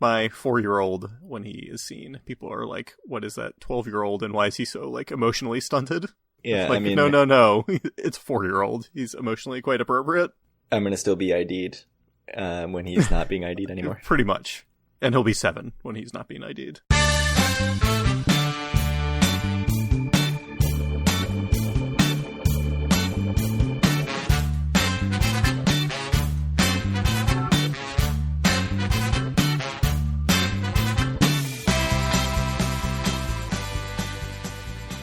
my 4-year-old when he is seen. People are like, what is that 12-year-old and why is he so like emotionally stunted? Yeah, like, I mean... No. It's a 4-year-old. He's emotionally quite appropriate. I'm going to still be ID'd when he's not being ID'd anymore. Pretty much. And he'll be 7 when he's not being ID'd.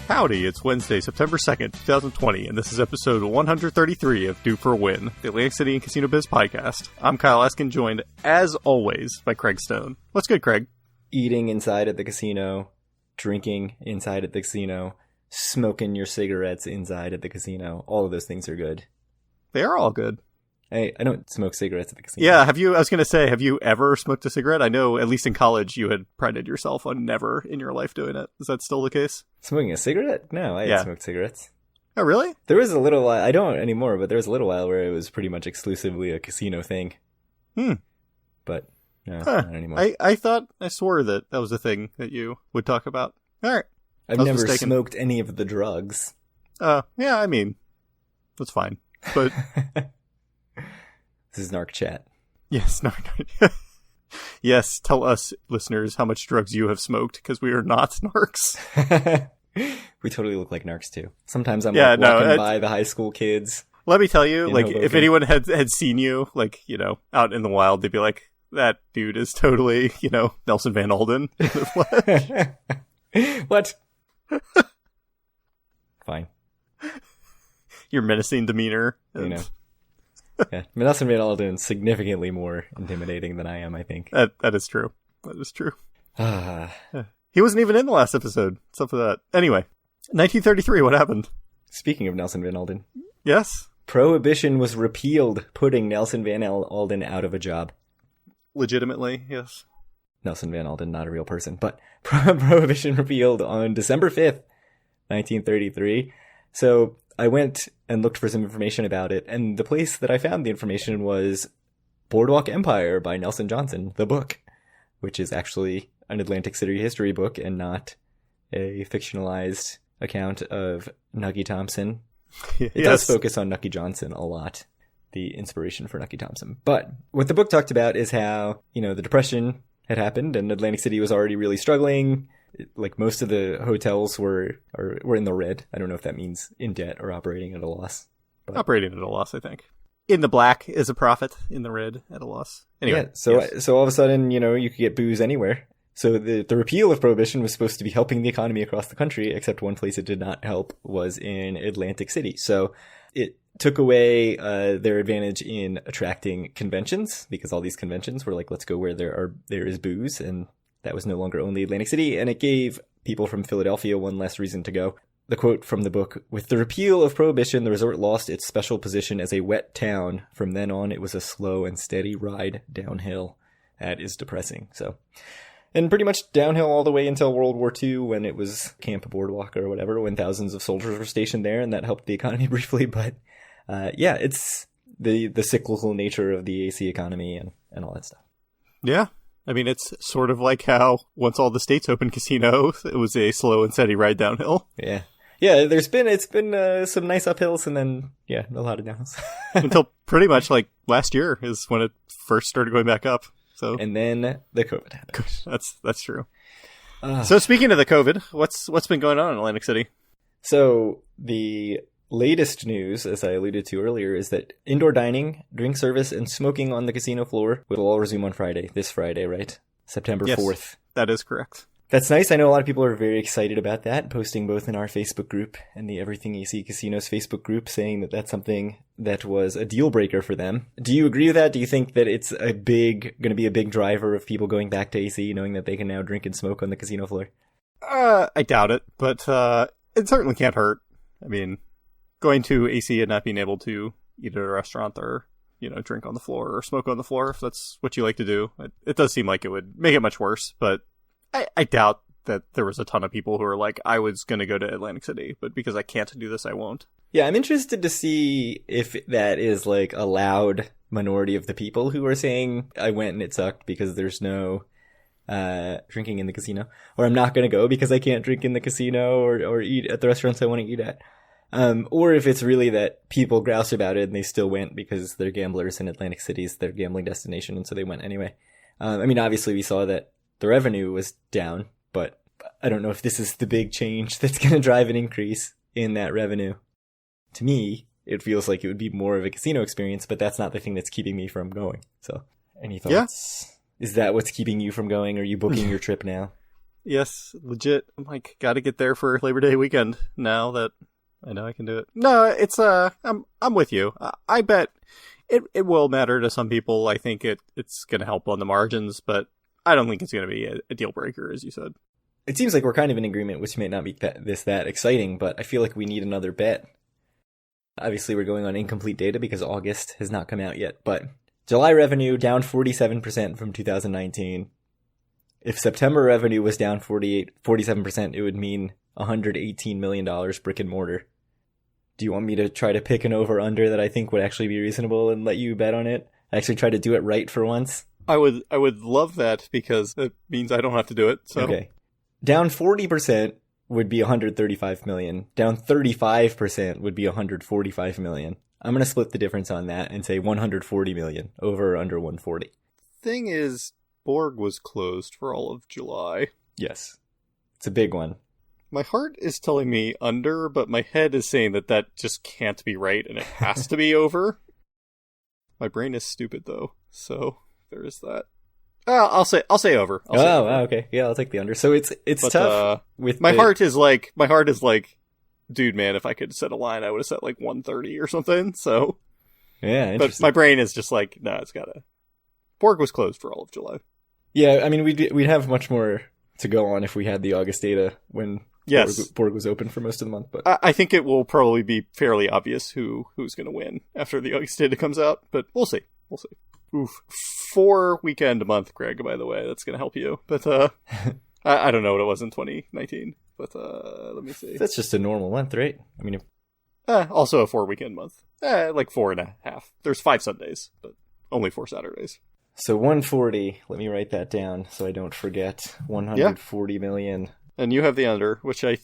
Howdy, it's Wednesday, September 2nd, 2020, and this is episode 133 of Due for a Win, the Atlantic City and Casino Biz podcast. I'm Kyle Askin, joined, as always, by Craig Stone. What's good, Craig? Eating inside at the casino, drinking inside at the casino, smoking your cigarettes inside at the casino. All of those things are good. They are all good. I don't smoke cigarettes at the casino. Yeah, I was going to say, have you ever smoked a cigarette? I know, at least in college, you had prided yourself on never in your life doing it. Is that still the case? Smoking a cigarette? No, I had smoked cigarettes. Oh, really? There was a little while, I don't anymore, but there was a little while where it was pretty much exclusively a casino thing. But, no, not anymore. I swore that was a thing that you would talk about. All right. I've never smoked any of the drugs. Yeah, I mean, that's fine. But... This is Narc Chat. Yes, Narc. Yes, tell us, listeners, how much drugs you have smoked, because we are not Narcs. We totally look like Narcs, too. Sometimes I'm walking by the high school kids. Let me tell you, like, Hoboken. If anyone had seen you, like, you know, out in the wild, they'd be like, that dude is totally, you know, Nelson Van Alden. What? Fine. Your menacing demeanor. You know. Yeah, Nelson Van Alden is significantly more intimidating than I am, I think. That is true. That is true. He wasn't even in the last episode. What's up with that? Anyway, 1933, what happened? Speaking of Nelson Van Alden. Yes? Prohibition was repealed, putting Nelson Van Alden out of a job. Legitimately, yes. Nelson Van Alden, not a real person, but Prohibition repealed on December 5th, 1933. So I went and looked for some information about it, and the place that I found the information was Boardwalk Empire by Nelson Johnson, the book, which is actually an Atlantic City history book and not a fictionalized account of Nucky Thompson. It does focus on Nucky Johnson a lot, the inspiration for Nucky Thompson. But what the book talked about is how, you know, the Depression had happened and Atlantic City was already really struggling. Like, most of the hotels were in the red. I don't know if that means in debt or operating at a loss. But... Operating at a loss, I think. In the black is a profit, in the red at a loss. Anyway, yeah, so all of a sudden, you know, you could get booze anywhere. So the repeal of Prohibition was supposed to be helping the economy across the country, except one place it did not help was in Atlantic City. So it took away their advantage in attracting conventions, because all these conventions were like, let's go where there is booze, and that was no longer only Atlantic City, and it gave people from Philadelphia one less reason to go. The quote from the book, "With the repeal of Prohibition, the resort lost its special position as a wet town. From then on, it was a slow and steady ride downhill." That is depressing. So, and pretty much downhill all the way until World War II, when it was Camp Boardwalk or whatever, when thousands of soldiers were stationed there, and that helped the economy briefly. But yeah, it's the cyclical nature of the AC economy and all that stuff. Yeah. I mean, it's sort of like how once all the states opened casinos, it was a slow and steady ride downhill. Yeah. Yeah, it's been some nice uphills and then, yeah, a lot of downhills. Until pretty much like last year is when it first started going back up. So and then the COVID happened. That's true. So speaking of the COVID, what's been going on in Atlantic City? So the latest news, as I alluded to earlier, is that indoor dining, drink service, and smoking on the casino floor will all resume on Friday. This Friday, right? September 4th. That is correct. That's nice. I know a lot of people are very excited about that, posting both in our Facebook group and the Everything AC Casinos Facebook group, saying that that's something that was a deal breaker for them. Do you agree with that? Do you think that it's going to be a big driver of people going back to AC, knowing that they can now drink and smoke on the casino floor? I doubt it, but it certainly can't hurt. I mean, going to AC and not being able to eat at a restaurant or, you know, drink on the floor or smoke on the floor, if that's what you like to do, it does seem like it would make it much worse, but I doubt that there was a ton of people who were like, I was going to go to Atlantic City, but because I can't do this, I won't. Yeah, I'm interested to see if that is like a loud minority of the people who are saying, I went and it sucked because there's no drinking in the casino, or I'm not going to go because I can't drink in the casino or eat at the restaurants I want to eat at. Or if it's really that people grouse about it and they still went because they're gamblers in Atlantic City is their gambling destination, and so they went anyway. I mean, obviously we saw that the revenue was down, but I don't know if this is the big change that's going to drive an increase in that revenue. To me, it feels like it would be more of a casino experience, but that's not the thing that's keeping me from going. So, any thoughts? Yeah. Is that what's keeping you from going? Are you booking your trip now? Yes, legit. I'm like, gotta get there for Labor Day weekend now that I know I can do it. No, it's, I'm with you. I bet it will matter to some people. I think it's gonna help on the margins, but I don't think it's gonna be a deal breaker, as you said. It seems like we're kind of in agreement, which may not be that exciting, but I feel like we need another bet. Obviously, we're going on incomplete data because August has not come out yet, but July revenue down 47% from 2019. If September revenue was down 47%, it would mean $118 million brick and mortar. Do you want me to try to pick an over-under that I think would actually be reasonable and let you bet on it? Actually try to do it right for once? I would love that because it means I don't have to do it. So. Okay. Down 40% would be 135 million. Down 35% would be 145 million. I'm going to split the difference on that and say 140 million over or under 140. Thing is, Borg was closed for all of July. Yes. It's a big one. My heart is telling me under, but my head is saying that just can't be right and it has to be over. My brain is stupid though, so there is that. I'll say over. Over. Okay. Yeah, I'll take the under. So it's tough. With my heart is like, dude, man, if I could set a line, I would have set like 130 or something. So yeah, but my brain is just like, no, it's gotta. Borg was closed for all of July. Yeah, I mean, we'd have much more to go on if we had the August data when Borg was open for most of the month. But I think it will probably be fairly obvious who's going to win after the August data comes out. But we'll see. Oof. 4 weekend a month, Greg, by the way. That's going to help you. But I don't know what it was in 2019. But let me see. That's just a normal month, right? I mean, also a 4 weekend month. Like 4.5. There's 5 Sundays, but only 4 Saturdays. So 140. Let me write that down so I don't forget. 140 million. And you have the under, which I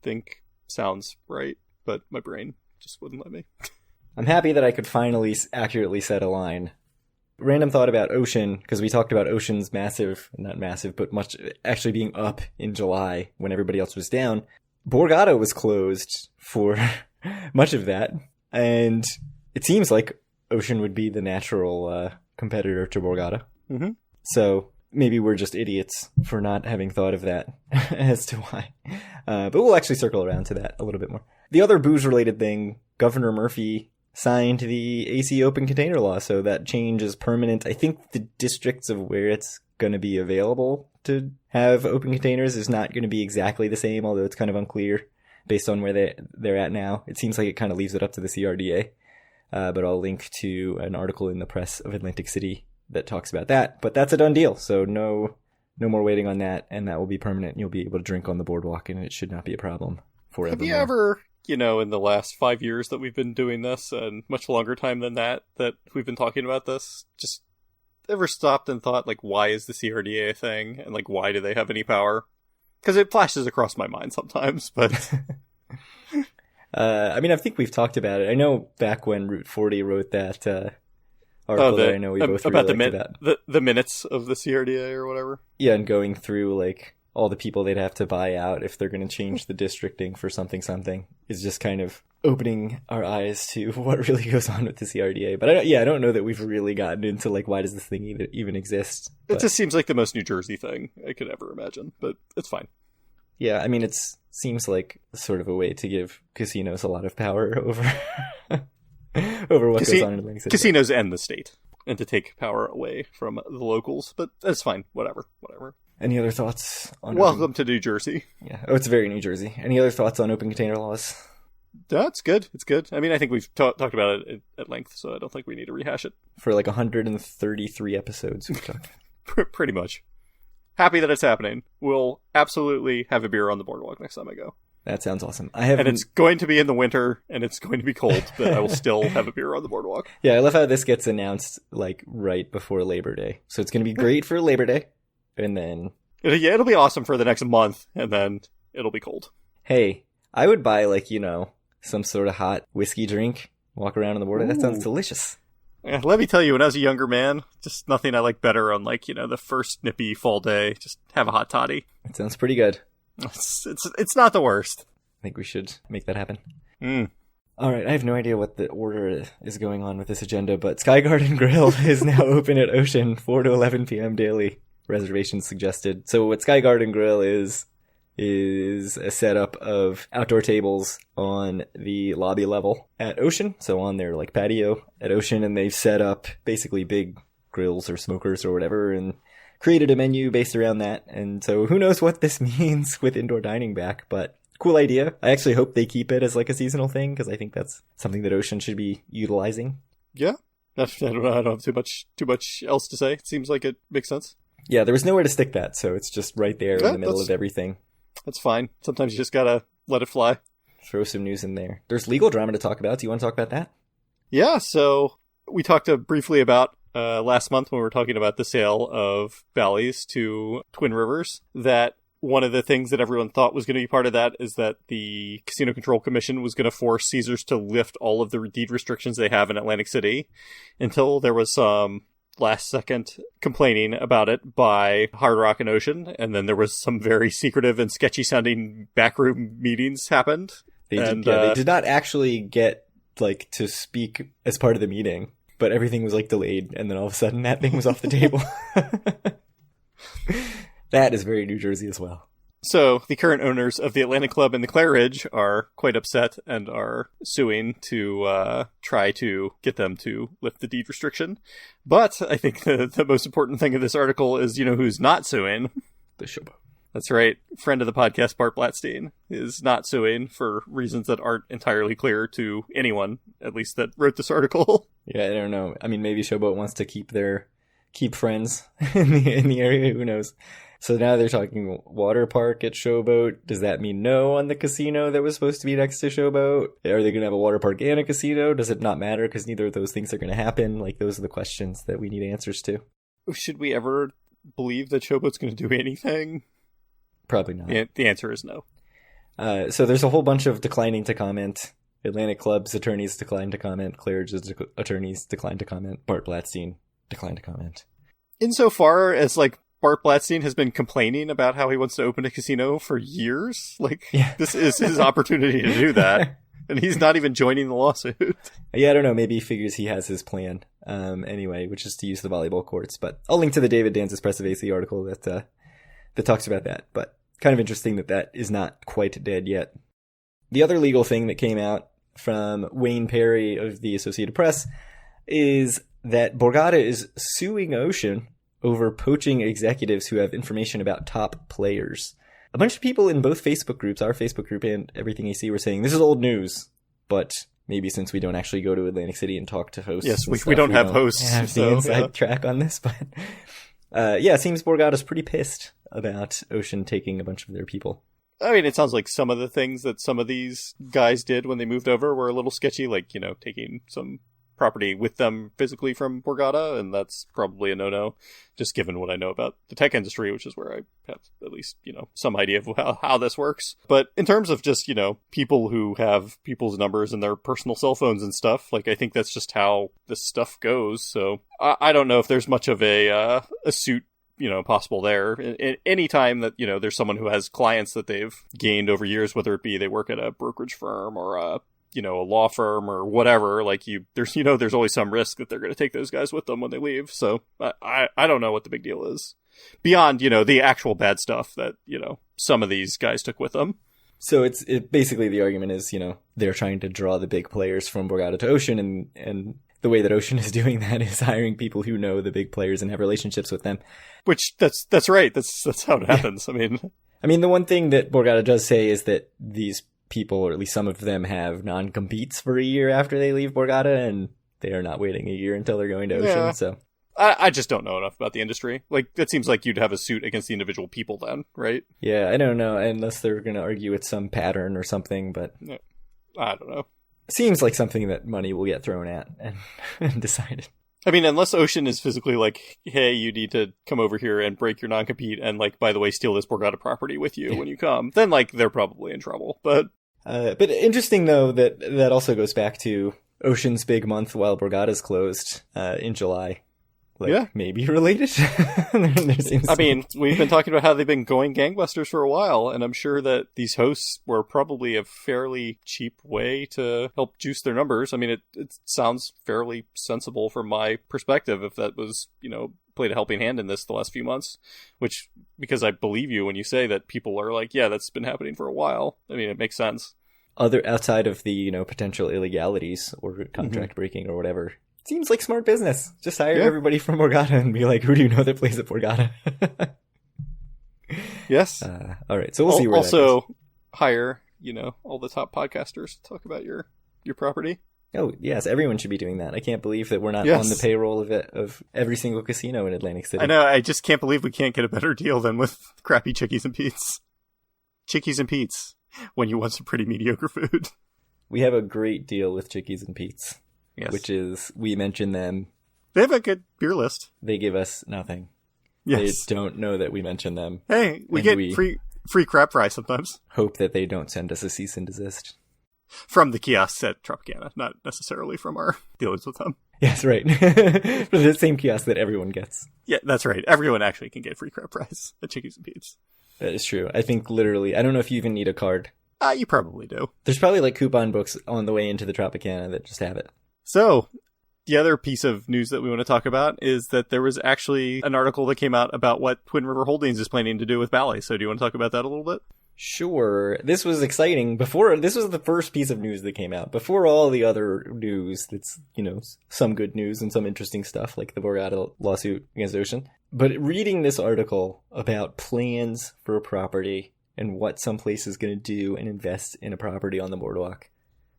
think sounds right, but my brain just wouldn't let me. I'm happy that I could finally accurately set a line. Random thought about Ocean, because we talked about Ocean's not massive, but much actually being up in July when everybody else was down. Borgata was closed for much of that, and it seems like Ocean would be the natural competitor to Borgata. Mm-hmm. So maybe we're just idiots for not having thought of that as to why. But we'll actually circle around to that a little bit more. The other booze-related thing, Governor Murphy signed the AC open container law, so that change is permanent. I think the districts of where it's going to be available to have open containers is not going to be exactly the same, although it's kind of unclear based on where they're at now. It seems like it kind of leaves it up to the CRDA, but I'll link to an article in the press of Atlantic City that talks about that. But that's a done deal, so no more waiting on that, and that will be permanent. You'll be able to drink on the boardwalk, and it should not be a problem forever. Have you ever, in the last 5 years that we've been doing this, and much longer time than that we've been talking about this, just ever stopped and thought, like, why is the CRDA a thing? And, like, why do they have any power? Because it flashes across my mind sometimes, but... I mean, I think we've talked about it. I know back when Route 40 wrote that article that I know we both really liked about. The minutes of the CRDA or whatever. Yeah, and going through, like, all the people they'd have to buy out if they're going to change the districting for something is just kind of opening our eyes to what really goes on with the CRDA. But I don't know that we've really gotten into, like, why does this thing even exist? It just seems like the most New Jersey thing I could ever imagine, but it's fine. Yeah, I mean, it seems like sort of a way to give casinos a lot of power over what goes on in Atlantic City. Casinos and the state, and to take power away from the locals, but that's fine. Whatever. Any other thoughts on Welcome to New Jersey. Yeah. Oh, it's very New Jersey. Any other thoughts on open container laws? That's good. It's good. I mean, I think we've talked about it at length, so I don't think we need to rehash it. For like 133 episodes we've talked. Pretty much. Happy that it's happening. We'll absolutely have a beer on the boardwalk next time I go. That sounds awesome. And it's going to be in the winter, and it's going to be cold, but I will still have a beer on the boardwalk. Yeah, I love how this gets announced, like, right before Labor Day. So it's going to be great for Labor Day. and then... Yeah, it'll be awesome for the next month, and then it'll be cold. Hey, I would buy, like, you know, some sort of hot whiskey drink, walk around on the border. That sounds delicious. Yeah, let me tell you, when I was a younger man, just nothing I like better on, like, you know, the first nippy fall day. Just have a hot toddy. It sounds pretty good. It's not the worst. I think we should make that happen. Mm. All right, I have no idea what the order is going on with this agenda, but Sky Garden Grill is now open at Ocean, 4 to 11 p.m. daily. Reservations suggested. So what Sky Garden Grill is a setup of outdoor tables on the lobby level at Ocean, so on their like patio at Ocean, and they've set up basically big grills or smokers or whatever and created a menu based around that. And so who knows what this means with indoor dining back, but cool idea. I actually hope they keep it as like a seasonal thing, because I think that's something that Ocean should be utilizing. Yeah. I don't know. I don't have too much else to say. It seems like it makes sense. Yeah, there was nowhere to stick that, so it's just right there in the middle of everything. That's fine. Sometimes you just gotta let it fly. Throw some news in there. There's legal drama to talk about. Do you want to talk about that? Yeah, so we talked briefly about last month when we were talking about the sale of Bally's to Twin Rivers, that one of the things that everyone thought was going to be part of that is that the Casino Control Commission was going to force Caesars to lift all of the deed restrictions they have in Atlantic City, until there was some last second complaining about it by Hard Rock and Ocean, and then there was some very secretive and sketchy sounding backroom meetings happened. They did not actually get like to speak as part of the meeting, but everything was like delayed, and then all of a sudden that thing was off the table. That is very New Jersey as well. So the current owners of the Atlantic Club and the Claridge are quite upset and are suing to try to get them to lift the deed restriction. But I think the most important thing of this article is, you know, who's not suing? The Showboat. That's right. Friend of the podcast, Bart Blatstein, is not suing for reasons that aren't entirely clear to anyone, at least that wrote this article. Yeah, I don't know. I mean, maybe Showboat wants to keep friends in the area. Who knows? So now they're talking water park at Showboat. Does that mean no on the casino that was supposed to be next to Showboat? Are they going to have a water park and a casino? Does it not matter because neither of those things are going to happen? Like, those are the questions that we need answers to. Should we ever believe that Showboat's going to do anything? Probably not. The answer is no. So there's a whole bunch of declining to comment. Atlantic Club's attorneys declined to comment. Claridge's attorneys declined to comment. Bart Blatstein declined to comment. Insofar as, like, Bart Blatstein has been complaining about how he wants to open a casino for years. Like, yeah. This is his opportunity to do that. And he's not even joining the lawsuit. Yeah, I don't know. Maybe he figures he has his plan. Anyway, which is to use the volleyball courts. But I'll link to the David Danzis Press of AC article that talks about that. But kind of interesting that is not quite dead yet. The other legal thing that came out from Wayne Perry of the Associated Press is that Borgata is suing Ocean over poaching executives who have information about top players. A bunch of people in both Facebook groups, our Facebook group and Everything AC, were saying this is old news, but maybe since we don't actually go to Atlantic City and talk to hosts. Yes, we don't have hosts. Have the inside track on this, but it seems Borgata's pretty pissed about Ocean taking a bunch of their people. I mean, it sounds like some of the things that some of these guys did when they moved over were a little sketchy, like, you know, taking some property with them physically from Borgata, and that's probably a no-no, just given what I know about the tech industry, which is where I have at least, you know, some idea of how this works. But in terms of just, you know, people who have people's numbers and their personal cell phones and stuff, like, I think that's just how this stuff goes. So I don't know if there's much of a suit, you know, possible there. Any time that, you know, there's someone who has clients that they've gained over years, whether it be they work at a brokerage firm or a law firm or whatever, like, there's always some risk that they're going to take those guys with them when they leave. So I don't know what the big deal is beyond, you know, the actual bad stuff that, you know, some of these guys took with them. So it's basically the argument is, you know, they're trying to draw the big players from Borgata to Ocean, and the way that Ocean is doing that is hiring people who know the big players and have relationships with them. Which that's right. That's how it happens. I mean, the one thing that Borgata does say is that these people, or at least some of them, have non-competes for a year after they leave Borgata, and they are not waiting a year until they're going to Ocean. Yeah. So I just don't know enough about the industry. Like, it seems like you'd have a suit against the individual people then, right? Yeah, I don't know, unless they're going to argue it's some pattern or something, but I don't know. Seems like something that money will get thrown at and decided. I mean, unless Ocean is physically like, hey, you need to come over here and break your non-compete and, like, by the way, steal this Borgata property with you when you come, then, like, they're probably in trouble. But interesting, though, that also goes back to Ocean's big month while Borgata's closed in July. Like, yeah. Maybe related? I mean, we've been talking about how they've been going gangbusters for a while, and I'm sure that these hosts were probably a fairly cheap way to help juice their numbers. I mean, it sounds fairly sensible from my perspective if that was, played a helping hand in this the last few months, which, because I believe you when you say that people are like, yeah, that's been happening for a while. I mean, it makes sense. Outside of the, potential illegalities or contract breaking or whatever. Seems like smart business. Just hire everybody from Borgata and be like, who do you know that plays at Borgata? Yes. All right. So we'll see where that goes. Also, hire, all the top podcasters to talk about your property. Oh, yes. Everyone should be doing that. I can't believe that we're not on the payroll of every single casino in Atlantic City. I know. I just can't believe we can't get a better deal than with crappy Chickies and Pete's. Chickies and Pete's, when you want some pretty mediocre food. We have a great deal with Chickies and Pete's. Yes. Which is, we mention them. They have a good beer list. They give us nothing. Yes. They don't know that we mention them. Hey, we get free crab fry sometimes. Hope that they don't send us a cease and desist. From the kiosks at Tropicana, not necessarily from our dealers with them. Yes, right. For the same kiosk that everyone gets. Yeah, that's right. Everyone actually can get free crab fries at Chickies and Pete's. That is true. I think literally, I don't know if you even need a card. You probably do. There's probably like coupon books on the way into the Tropicana that just have it. So, the other piece of news that we want to talk about is that there was actually an article that came out about what Twin River Holdings is planning to do with Bally. So do you want to talk about that a little bit? Sure. This was exciting. This was the first piece of news that came out. Before all the other news that's, some good news and some interesting stuff, like the Borgata lawsuit against Ocean. But reading this article about plans for a property and what some place is going to do and invest in a property on the boardwalk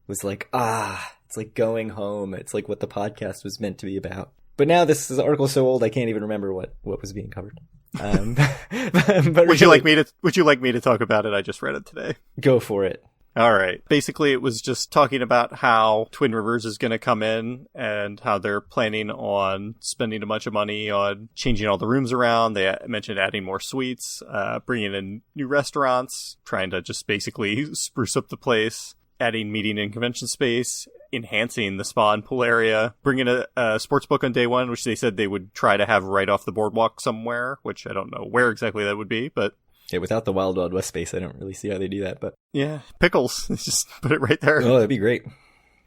was like, it's like going home. It's like what the podcast was meant to be about. But now this article is so old, I can't even remember what was being covered. But would you like me to talk about it? I just read it today. Go for it. All right. Basically, it was just talking about how Twin Rivers is going to come in and how they're planning on spending a bunch of money on changing all the rooms around. They mentioned adding more suites, bringing in new restaurants, trying to just basically spruce up the place, adding meeting and convention space, enhancing the spa and pool area, bringing a sports book on day one, which they said they would try to have right off the boardwalk somewhere, which I don't know where exactly that would be, but... Yeah, without the Wild Wild West space, I don't really see how they do that, but... Yeah, pickles. Just put it right there. Oh, that'd be great.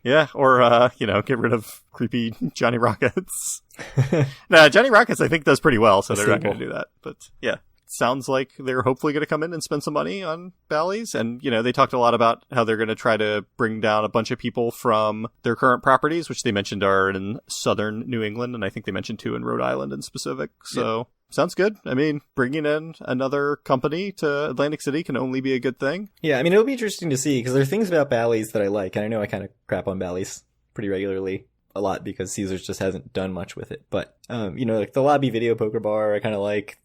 Yeah, or, get rid of creepy Johnny Rockets. Nah, Johnny Rockets I think does pretty well, so they're not going to do that, but yeah. Sounds like they're hopefully going to come in and spend some money on Bally's. And, they talked a lot about how they're going to try to bring down a bunch of people from their current properties, which they mentioned are in southern New England. And I think they mentioned 2 in Rhode Island in specific. So sounds good. I mean, bringing in another company to Atlantic City can only be a good thing. Yeah, I mean, it'll be interesting to see because there are things about Bally's that I like. And I know I kind of crap on Bally's pretty regularly. A lot because Caesars just hasn't done much with it. But, like the lobby video poker bar, I kind of like...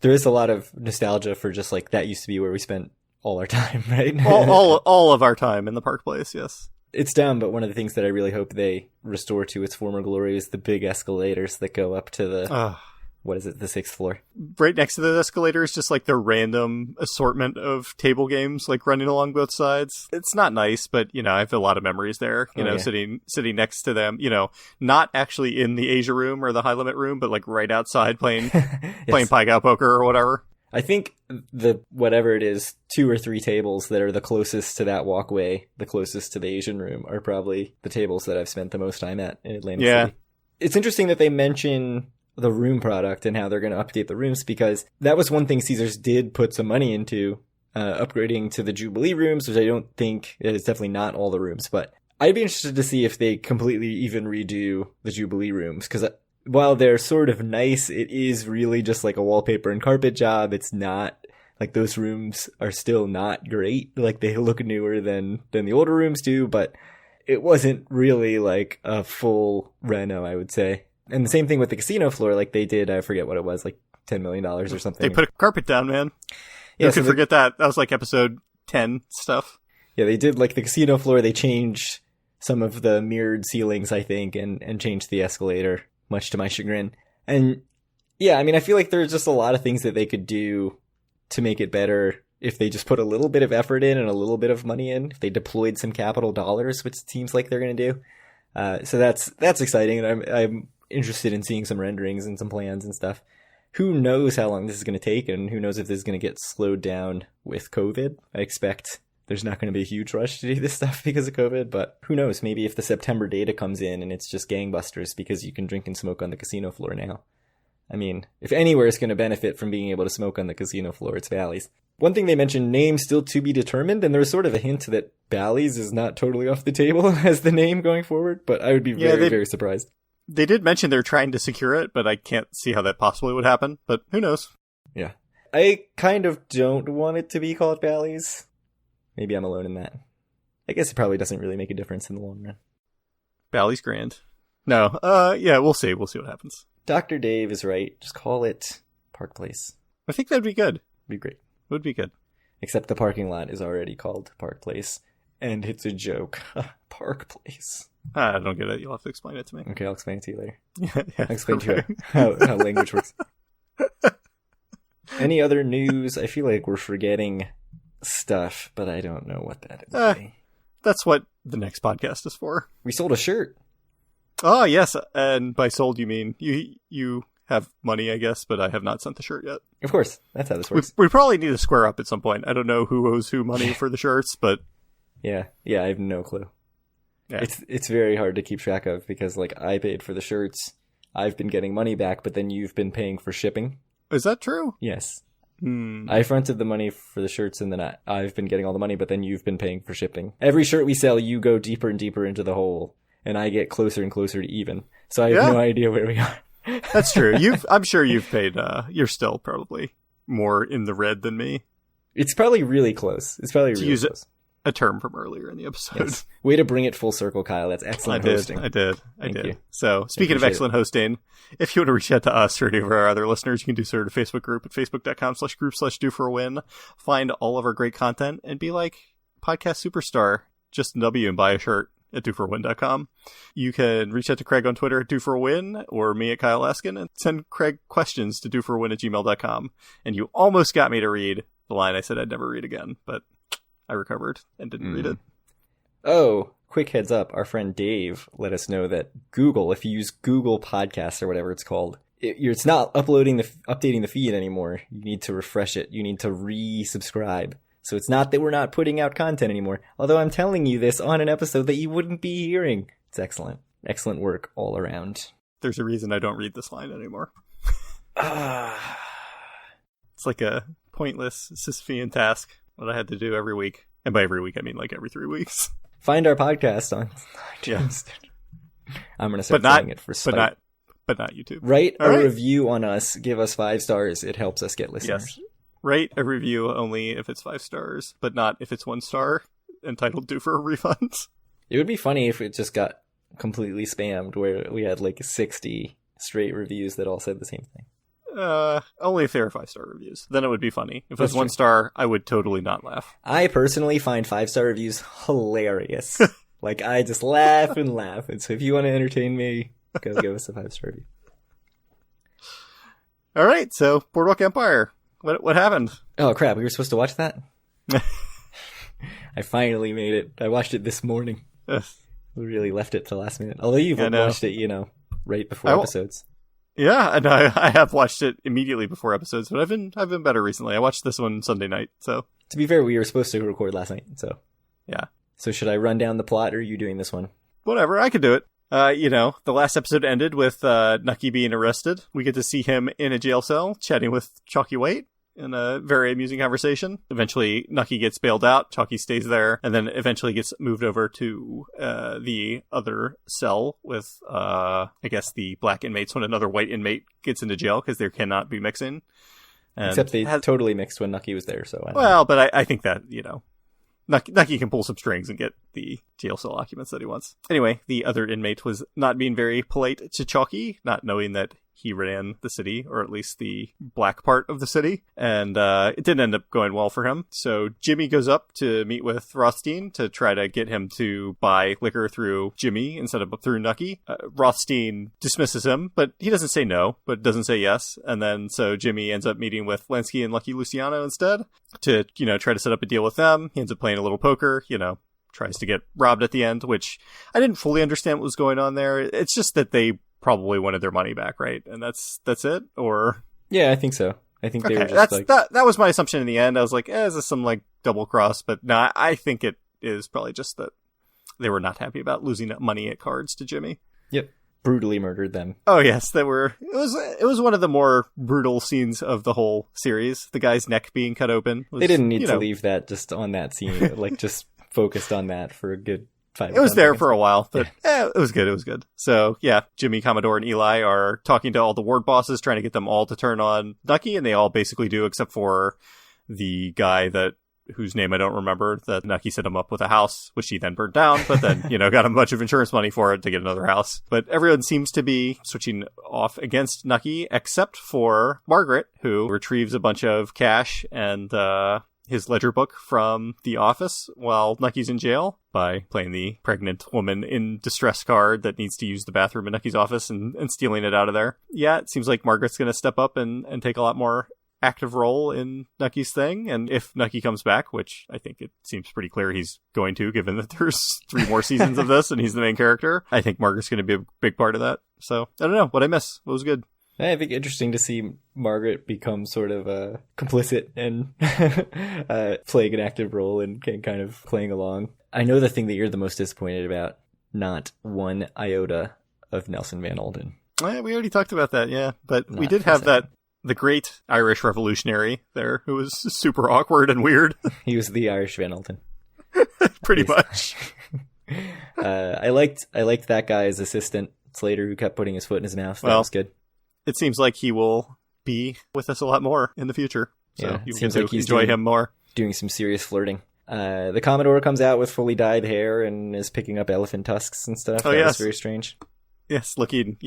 There is a lot of nostalgia for just like that used to be where we spent all our time, right? all of our time in the Park Place, yes. It's dumb, but one of the things that I really hope they restore to its former glory is the big escalators that go up to the the 6th floor. Right next to the escalator is just like the random assortment of table games like running along both sides. It's not nice, but I have a lot of memories there, sitting next to them, not actually in the Asia room or the high limit room, but like right outside playing playing Pai Gow poker or whatever. I think the whatever it is, 2 or 3 tables that are the closest to that walkway, the closest to the Asian room, are probably the tables that I've spent the most time at in Atlantic City. It's interesting that they mention the room product and how they're going to update the rooms because that was one thing Caesars did put some money into, upgrading to the Jubilee rooms, which I don't think is definitely not all the rooms, but I'd be interested to see if they completely even redo the Jubilee rooms because while they're sort of nice, it is really just like a wallpaper and carpet job. It's not like those rooms are still not great. Like they look newer than the older rooms do, but it wasn't really like a full reno, I would say. And the same thing with the casino floor, like they did, I forget what it was, like $10 million or something. They put a carpet down, man. You can forget that. That was like episode 10 stuff. Yeah, they did like the casino floor, they changed some of the mirrored ceilings, I think, and changed the escalator, much to my chagrin. And yeah, I mean, I feel like there's just a lot of things that they could do to make it better if they just put a little bit of effort in and a little bit of money in, if they deployed some capital dollars, which it seems like they're going to do. So that's exciting, and I'm interested in seeing some renderings and some plans and stuff. Who knows how long this is going to take, and who knows if this is going to get slowed down with COVID. I expect there's not going to be a huge rush to do this stuff because of COVID, but who knows? Maybe if the September data comes in and it's just gangbusters because you can drink and smoke on the casino floor now. I mean, if anywhere is going to benefit from being able to smoke on the casino floor, it's Bally's. One thing they mentioned, name still to be determined, and there was sort of a hint that Bally's is not totally off the table as the name going forward, but I would be very surprised. They did mention they're trying to secure it, but I can't see how that possibly would happen, but who knows? Yeah. I kind of don't want it to be called Bally's. Maybe I'm alone in that. I guess it probably doesn't really make a difference in the long run. Bally's grand. No, yeah, we'll see. We'll see what happens. Dr. Dave is right. Just call it Park Place. I think that'd be good. Be great. Would be good. Except the parking lot is already called Park Place, and it's a joke. Park Place. I don't get it. You'll have to explain it to me. Okay, I'll explain it to you later. Yeah, I'll explain to you how language works. Any other news? I feel like we're forgetting stuff, but I don't know what that is. That's what the next podcast is for. We sold a shirt. Oh, yes. And by sold, you mean you have money, I guess, but I have not sent the shirt yet. Of course. That's how this works. We probably need to square up at some point. I don't know who owes who money for the shirts, but... Yeah, I have no clue. Yeah. It's very hard to keep track of because, like, I paid for the shirts. I've been getting money back, but then you've been paying for shipping. Is that true? Yes. I fronted the money for the shirts, and then I've been getting all the money, but then you've been paying for shipping. Every shirt we sell, you go deeper and deeper into the hole, and I get closer and closer to even. So I have no idea where we are. That's true. I'm sure you've paid. You're still probably more in the red than me. It's probably really close. It's probably really close. A term from earlier in the episode. Yes. Way to bring it full circle, Kyle. That's excellent hosting. I did. Thank you. So, speaking of excellent hosting, if you want to reach out to us or any of our other listeners, you can do so to the Facebook group at facebook.com/group/do-for-a-win. Find all of our great content and be like podcast superstar, just W, and buy a shirt at doforwin.com. You can reach out to Craig on Twitter at doforwin or me at Kyle Askin and send Craig questions to doforwin@gmail.com. And you almost got me to read the line I said I'd never read again, but I recovered and didn't read it. Oh, quick heads up. Our friend Dave let us know that Google, if you use Google Podcasts or whatever it's called, it's not updating the feed anymore. You need to refresh it. You need to resubscribe. So it's not that we're not putting out content anymore. Although I'm telling you this on an episode that you wouldn't be hearing. It's excellent. Excellent work all around. There's a reason I don't read this line anymore. It's like a pointless Sisyphean task that I had to do every week. And by every week, I mean like every 3 weeks. Find our podcast on iTunes. Yeah. I'm going to start doing it for spite. But not YouTube. Write a review on us. Give us 5 stars. It helps us get listeners. Yes. Rate a review only if it's 5 stars, but not if it's 1 star, entitled due for a refund. It would be funny if it just got completely spammed, where we had like 60 straight reviews that all said the same thing. Only if they were 5-star reviews. Then it would be funny. If it was 1 star, I would totally not laugh. I personally find 5-star reviews hilarious. Like, I just laugh and laugh. And so if you want to entertain me, go give us a 5-star review. All right, so Boardwalk Empire. What happened? Oh, crap. We were supposed to watch that? I finally made it. I watched it this morning. We really left it to the last minute. Although you've watched it, right before episodes. Yeah, and I have watched it immediately before episodes, but I've been better recently. I watched this one Sunday night, so. To be fair, we were supposed to record last night, so. Yeah. So should I run down the plot, or are you doing this one? Whatever, I could do it. The last episode ended with Nucky being arrested. We get to see him in a jail cell chatting with Chalky White in a very amusing conversation. Eventually, Nucky gets bailed out. Chalky stays there, and then eventually gets moved over to the other cell with, I guess, the black inmates when another white inmate gets into jail because they cannot be mixing. And except they totally mixed when Nucky was there. So but I think that, Nucky can pull some strings and get the jail cell documents that he wants. Anyway, the other inmate was not being very polite to Chalky, not knowing that he ran the city, or at least the black part of the city, and it didn't end up going well for him. So Jimmy goes up to meet with Rothstein to try to get him to buy liquor through Jimmy instead of through Nucky. Rothstein dismisses him, but he doesn't say no, but doesn't say yes. And then so Jimmy ends up meeting with Lansky and Lucky Luciano instead to, try to set up a deal with them. He ends up playing a little poker, tries to get robbed at the end, which I didn't fully understand what was going on there. It's just that they probably wanted their money back, right? And that's it? Or yeah, I think so. I think they were just that was my assumption in the end. I was like, is this some like double cross? But no, I think it is probably just that they were not happy about losing money at cards to Jimmy. Yep. Brutally murdered them. Oh yes, it was one of the more brutal scenes of the whole series. The guy's neck being cut open. They didn't need to leave that just on that scene, like just focused on that for a good 5 It was there for a while, but it was good. It was good. So yeah, Jimmy, Commodore, and Eli are talking to all the ward bosses, trying to get them all to turn on Nucky, and they all basically do, except for the guy whose name I don't remember, that Nucky set him up with a house, which he then burned down, but then, got a bunch of insurance money for it to get another house. But everyone seems to be switching off against Nucky, except for Margaret, who retrieves a bunch of cash and his ledger book from the office while Nucky's in jail by playing the pregnant woman in distress card that needs to use the bathroom in Nucky's office and stealing it out of there. Yeah, it seems like Margaret's going to step up and take a lot more active role in Nucky's thing. And if Nucky comes back, which I think it seems pretty clear he's going to, given that there's 3 more seasons of this and he's the main character, I think Margaret's going to be a big part of that. So I don't know. What'd I miss? What was good? I think interesting to see Margaret become sort of complicit and playing an active role and kind of playing along. I know the thing that you're the most disappointed about, not one iota of Nelson Van Alden. We already talked about that, yeah. But we did have the great Irish revolutionary there who was super awkward and weird. He was the Irish Van Alden. Pretty much. I liked that guy's assistant, Slater, who kept putting his foot in his mouth. That was good. It seems like he will be with us a lot more in the future. So yeah, you can like enjoy him more. Doing some serious flirting. The Commodore comes out with fully dyed hair and is picking up elephant tusks and stuff. That was very strange. Yes, looking,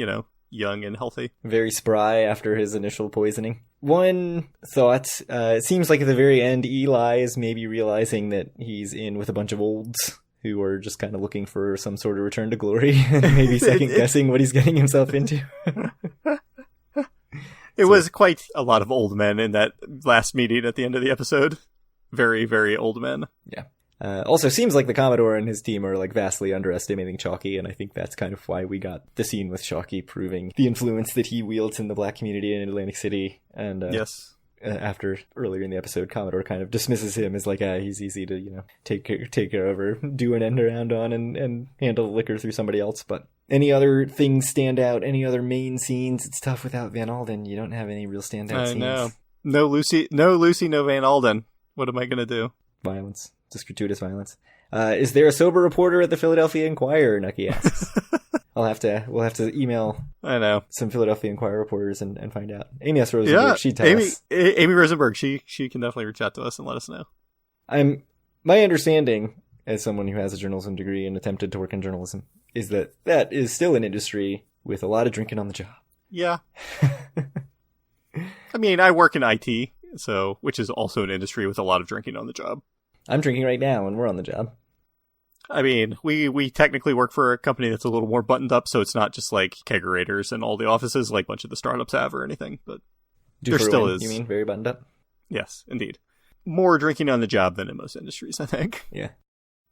young and healthy. Very spry after his initial poisoning. One thought, it seems like at the very end, Eli is maybe realizing that he's in with a bunch of olds who are just kind of looking for some sort of return to glory and maybe second-guessing what he's getting himself into. It was quite a lot of old men in that last meeting at the end of the episode. Very, very old men. Yeah. Also, seems like the Commodore and his team are like vastly underestimating Chalky, and I think that's kind of why we got the scene with Chalky proving the influence that he wields in the black community in Atlantic City. And yes. After earlier in the episode, Commodore kind of dismisses him as like, he's easy to, take care of or do an end around on and handle liquor through somebody else. But any other things stand out? Any other main scenes? It's tough without Van Alden. You don't have any real standout scenes. No. No Lucy, no Van Alden. What am I going to do? Violence. Just gratuitous violence. Is there a sober reporter at the Philadelphia Inquirer? Nucky asks. We'll have to email some Philadelphia Inquirer reporters and find out. Amy S. Rosenberg, she'd tell us. Amy Rosenberg, she can definitely reach out to us and let us know. My understanding, as someone who has a journalism degree and attempted to work in journalism, is that is still an industry with a lot of drinking on the job. Yeah. I mean, I work in IT, which is also an industry with a lot of drinking on the job. I'm drinking right now and we're on the job. I mean, we technically work for a company that's a little more buttoned up, so it's not just like kegerators in all the offices like a bunch of the startups have or anything, but there still is. You mean very buttoned up? Yes, indeed. More drinking on the job than in most industries, I think. Yeah.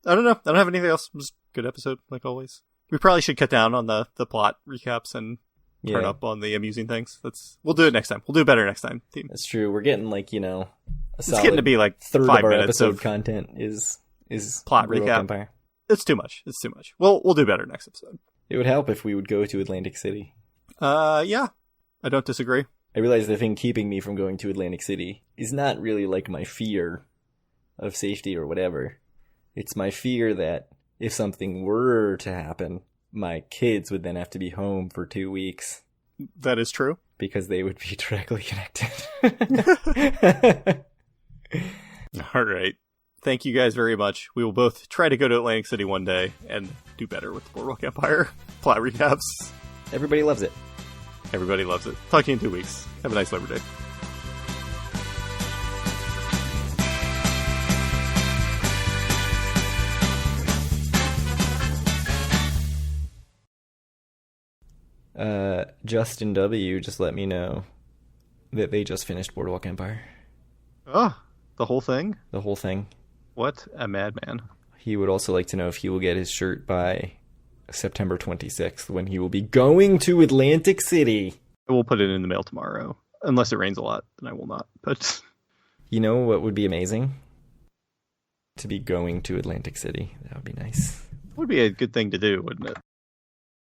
I don't know. I don't have anything else. It was a good episode, like always. We probably should cut down on the plot recaps and turn up on the amusing things. We'll do it next time. We'll do better next time, team. That's true. We're getting like, it's getting to be like third 5 of our minutes episode of content is plot recap. Empire. It's too much. We'll do better next episode. It would help if we would go to Atlantic City. Yeah. I don't disagree. I realize the thing keeping me from going to Atlantic City is not really like my fear of safety or whatever. It's my fear that if something were to happen, my kids would then have to be home for 2 weeks. That is true. Because they would be directly connected. All right. Thank you guys very much. We will both try to go to Atlantic City one day and do better with the Boardwalk Empire plot recaps. Everybody loves it. Everybody loves it. Talk to you in 2 weeks. Have a nice Labor Day. Justin W. just let me know that they just finished Boardwalk Empire. Oh, the whole thing? The whole thing. What a madman. He would also like to know if he will get his shirt by September 26th, when he will be going to Atlantic City. I will put it in the mail tomorrow. Unless it rains a lot, then I will not. But you know what would be amazing? To be going to Atlantic City. That would be nice. It would be a good thing to do, wouldn't it?